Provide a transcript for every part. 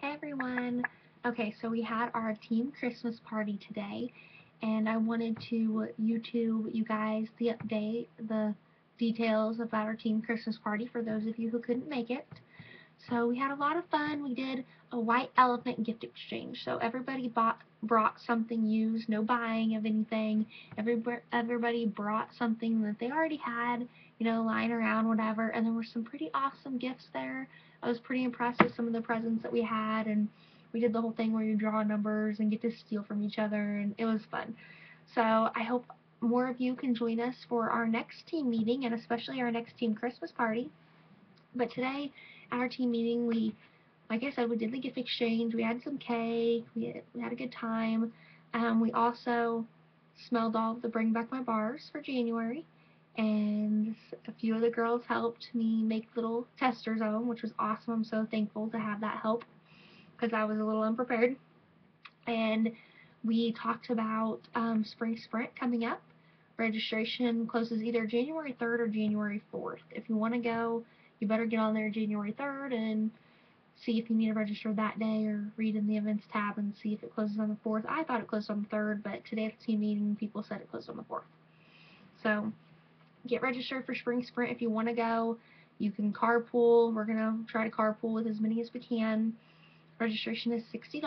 Hey everyone! Okay, so we had our team Christmas party today, and I wanted to YouTube you guys the update, the details about our team Christmas party for those of you who couldn't make it. So we had a lot of fun. We did a white elephant gift exchange. So everybody brought something used, no buying of anything. Everybody brought something that they already had, lying around, whatever. And there were some pretty awesome gifts there. I was pretty impressed with some of the presents that we had, and we did the whole thing where you draw numbers and get to steal from each other, and it was fun. So I hope more of you can join us for our next team meeting, and especially our next team Christmas party. But today, at our team meeting, like I said, we did the gift exchange. We had some cake. We had a good time. We also smelled all of the Bring Back My Bars for January, and a few of the girls helped me make little testers of them, which was awesome. I'm so thankful to have that help because I was a little unprepared. And we talked about Spring Sprint coming up. Registration closes either January 3rd or January 4th. If you want to go, you better get on there January 3rd and see if you need to register that day, or read in the events tab and see if it closes on the 4th. I thought it closed on the 3rd, but today at the team meeting, people said it closed on the 4th. So get registered for Spring Sprint if you want to go. You can carpool. We're going to try to carpool with as many as we can. Registration is $60,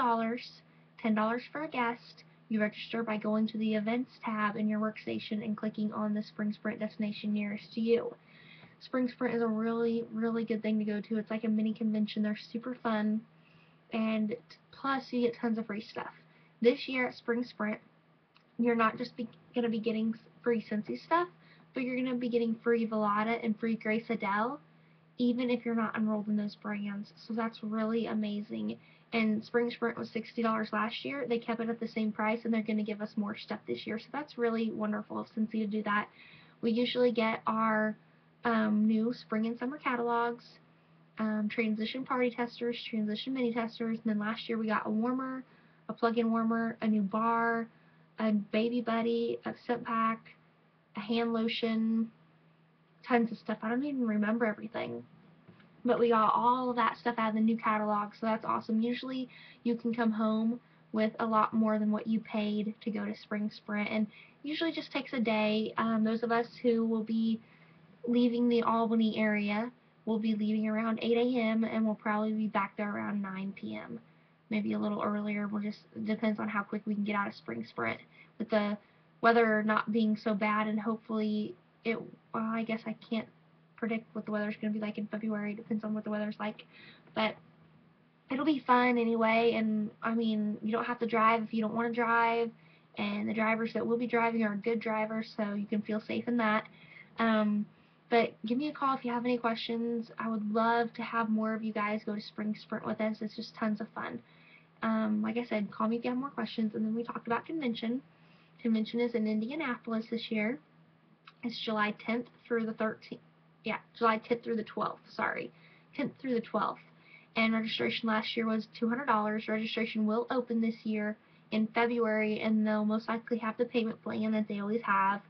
$10 for a guest. You register by going to the Events tab in your workstation and clicking on the Spring Sprint destination nearest to you. Spring Sprint is a really, really good thing to go to. It's like a mini convention. They're super fun, and plus you get tons of free stuff. This year at Spring Sprint, you're not just going to be getting free Scentsy stuff, but you're going to be getting free Velada and free Grace Adele, even if you're not enrolled in those brands. So that's really amazing. And Spring Sprint was $60 last year. They kept it at the same price, and they're going to give us more stuff this year. So that's really wonderful of Scentsy to do that. We usually get our new spring and summer catalogs, transition party testers, transition mini testers, and then last year we got a warmer, a plug-in warmer, a new bar, a baby buddy, a scent pack, a hand lotion, tons of stuff. I don't even remember everything. But we got all of that stuff out of the new catalog, so that's awesome. Usually you can come home with a lot more than what you paid to go to Spring Sprint, and usually just takes a day. Those of us who will be leaving the Albany area will be leaving around 8 a.m. and we'll probably be back there around 9 p.m. Maybe a little earlier. We'll just depends on how quick we can get out of Spring Sprint. With the weather not being so bad, and hopefully I guess I can't predict what the weather's going to be like in February. It depends on what the weather's like. But it'll be fun anyway, and I mean, you don't have to drive if you don't want to drive, and the drivers that will be driving are good drivers, so you can feel safe in that. But give me a call if you have any questions. I would love to have more of you guys go to Spring Sprint with us. It's just tons of fun. Like I said, call me if you have more questions. And then we talked about convention. Convention is in Indianapolis this year. It's July 10th through the 13th. Yeah, July 10th through the 12th. Sorry, 10th through the 12th. And registration last year was $200. Registration will open this year in February, and they'll most likely have the payment plan that they always have.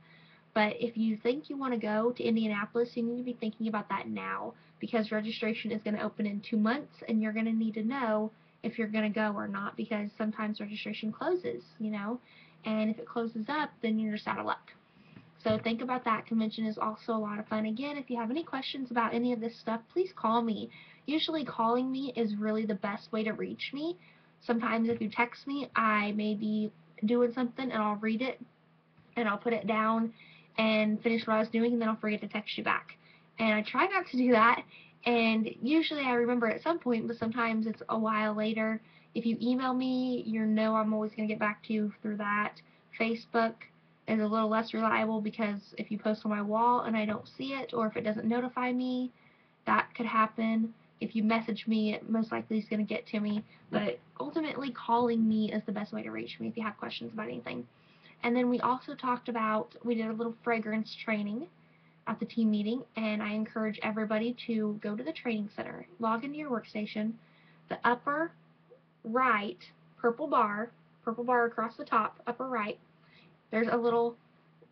But if you think you want to go to Indianapolis, you need to be thinking about that now, because registration is going to open in 2 months, and you're going to need to know if you're going to go or not, because sometimes registration closes, and if it closes up, then you're just out of luck. So think about that. Convention is also a lot of fun. Again, if you have any questions about any of this stuff, please call me. Usually calling me is really the best way to reach me. Sometimes if you text me, I may be doing something and I'll read it and I'll put it down and finish what I was doing, and then I'll forget to text you back. And I try not to do that, and usually I remember at some point, but sometimes it's a while later. If you email me, I'm always going to get back to you through that. Facebook is a little less reliable, because if you post on my wall and I don't see it, or if it doesn't notify me, that could happen. If you message me, it most likely is going to get to me. But ultimately, calling me is the best way to reach me if you have questions about anything. And then we also we did a little fragrance training at the team meeting, and I encourage everybody to go to the training center, log into your workstation, the upper right purple bar across the top, upper right, there's a little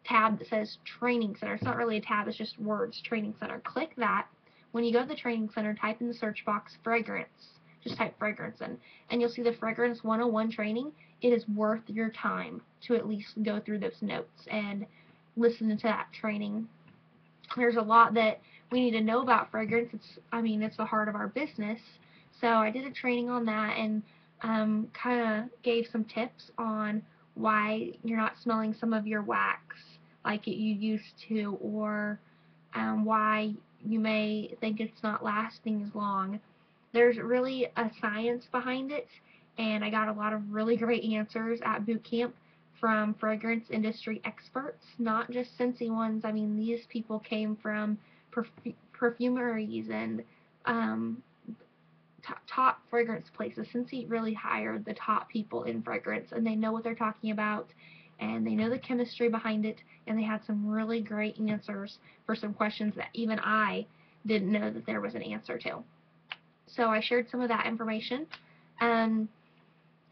tab that says Training Center. It's not really a tab, it's just words, Training Center. Click that. When you go to the Training Center, type in the search box fragrance. just type fragrance in, and you'll see the Fragrance 101 training. It is worth your time to at least go through those notes and listen to that training. There's a lot that we need to know about fragrance. It's the heart of our business. So I did a training on that and kind of gave some tips on why you're not smelling some of your wax like you used to, or why you may think it's not lasting as long. There's really a science behind it, and I got a lot of really great answers at boot camp from fragrance industry experts, not just Scentsy ones. These people came from perfumeries and top fragrance places. Scentsy really hired the top people in fragrance, and they know what they're talking about, and they know the chemistry behind it, and they had some really great answers for some questions that even I didn't know that there was an answer to. So I shared some of that information.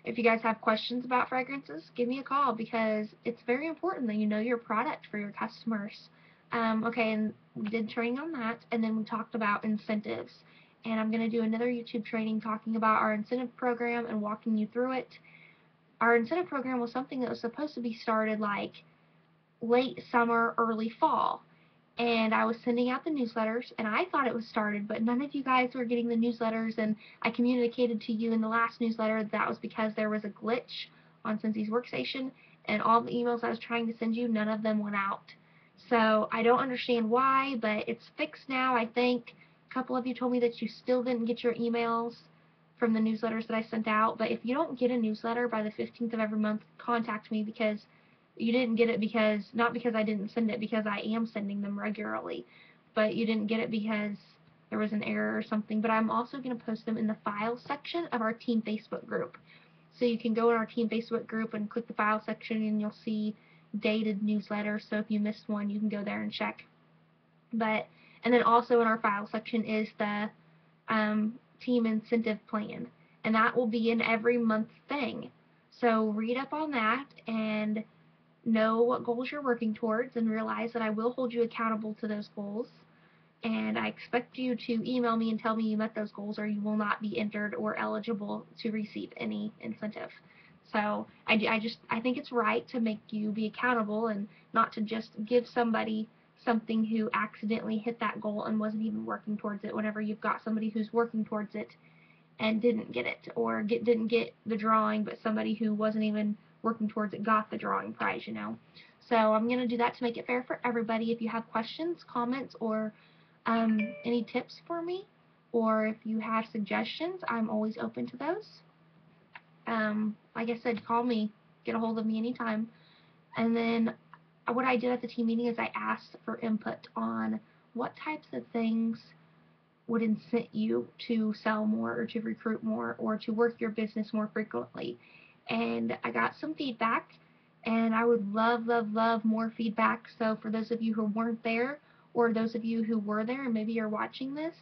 If you guys have questions about fragrances, give me a call, because it's very important that you know your product for your customers. Okay, and we did training on that, and then we talked about incentives. And I'm going to do another YouTube training talking about our incentive program and walking you through it. Our incentive program was something that was supposed to be started like late summer, early fall. And I was sending out the newsletters, and I thought it was started, but none of you guys were getting the newsletters, and I communicated to you in the last newsletter that was because there was a glitch on Scentsy's workstation, and all the emails I was trying to send you, none of them went out. So I don't understand why, but it's fixed now, I think. A couple of you told me that you still didn't get your emails from the newsletters that I sent out, but if you don't get a newsletter by the 15th of every month, contact me, because you didn't get it not because I didn't send it, because I am sending them regularly, but you didn't get it because there was an error or something. But I'm also going to post them in the files section of our team Facebook group. So you can go in our team Facebook group and click the file section, and you'll see dated newsletters. So if you missed one, you can go there and check. And then also in our file section is the team incentive plan, and that will be an every month thing. So read up on that and know what goals you're working towards, and realize that I will hold you accountable to those goals. And I expect you to email me and tell me you met those goals, or you will not be entered or eligible to receive any incentive. So I think it's right to make you be accountable, and not to just give somebody something who accidentally hit that goal and wasn't even working towards it, whenever you've got somebody who's working towards it and didn't get it, or didn't get the drawing, but somebody who wasn't even working towards it got the drawing prize, So I'm going to do that to make it fair for everybody. If you have questions, comments, or any tips for me, or if you have suggestions, I'm always open to those. Like I said, call me, get a hold of me anytime. And then what I did at the team meeting is I asked for input on what types of things would incent you to sell more, or to recruit more, or to work your business more frequently. And I got some feedback, and I would love, love, love more feedback. So for those of you who weren't there, or those of you who were there and maybe you're watching this,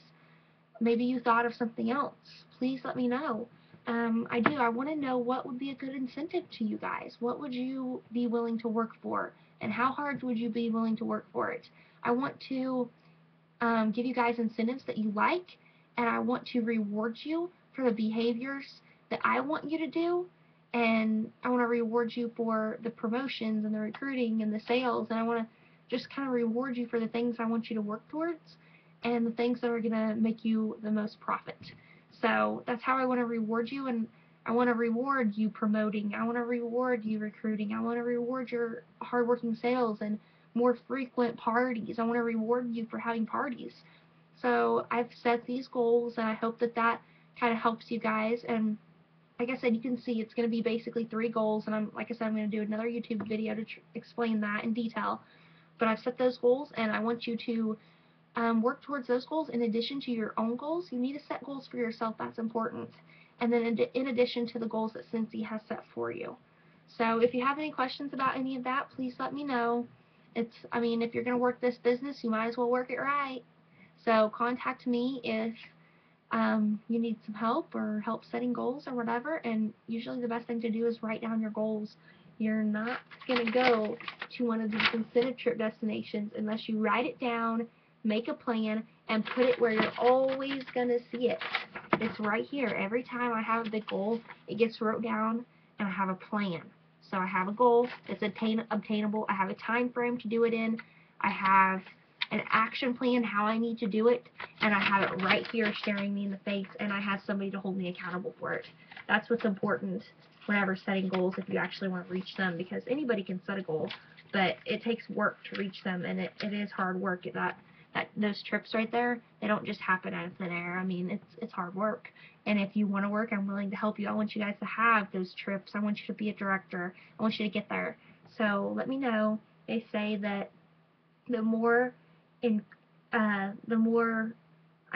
maybe you thought of something else, please let me know. I want to know what would be a good incentive to you guys. What would you be willing to work for, and how hard would you be willing to work for it? I want to give you guys incentives that you like, and I want to reward you for the behaviors that I want you to do, and I want to reward you for the promotions and the recruiting and the sales, and I want to just kind of reward you for the things I want you to work towards, and the things that are going to make you the most profit. So that's how I want to reward you, and I want to reward you promoting, I want to reward you recruiting, I want to reward your hardworking sales and more frequent parties. I want to reward you for having parties. So I've set these goals, and I hope that kind of helps you guys. And like I said, you can see it's going to be basically 3 goals, and like I said, I'm going to do another YouTube video to explain that in detail. But I've set those goals, and I want you to work towards those goals in addition to your own goals. You need to set goals for yourself. That's important. And then in addition to the goals that Scentsy has set for you. So if you have any questions about any of that, please let me know. If you're going to work this business, you might as well work it right. So contact me if you need some help, or help setting goals, or whatever. And usually the best thing to do is write down your goals. You're not going to go to one of these incentive trip destinations unless you write it down, make a plan, and put it where you're always going to see it. it's right here. Every time I have a big goal, it gets wrote down, and I have a plan. So I have a goal that's obtainable. I have a time frame to do it in. I have an action plan, how I need to do it, and I have it right here staring me in the face, and I have somebody to hold me accountable for it. That's what's important whenever setting goals, if you actually want to reach them, because anybody can set a goal, but it takes work to reach them, and it is hard work. Those trips right there, they don't just happen out of thin air. I mean, it's hard work. And if you want to work, I'm willing to help you. I want you guys to have those trips. I want you to be a director. I want you to get there. So let me know. They say that the more I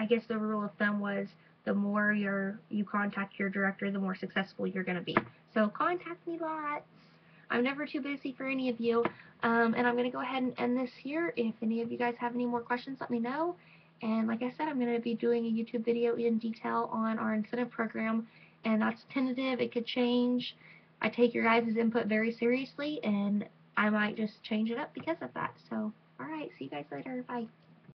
guess the rule of thumb was the more you contact your director, the more successful you're going to be. So contact me lots. I'm never too busy for any of you. And I'm going to go ahead and end this here. If any of you guys have any more questions, let me know. And like I said, I'm going to be doing a YouTube video in detail on our incentive program. And that's tentative. It could change. I take your guys' input very seriously, and I might just change it up because of that. So, alright, see you guys later. Bye.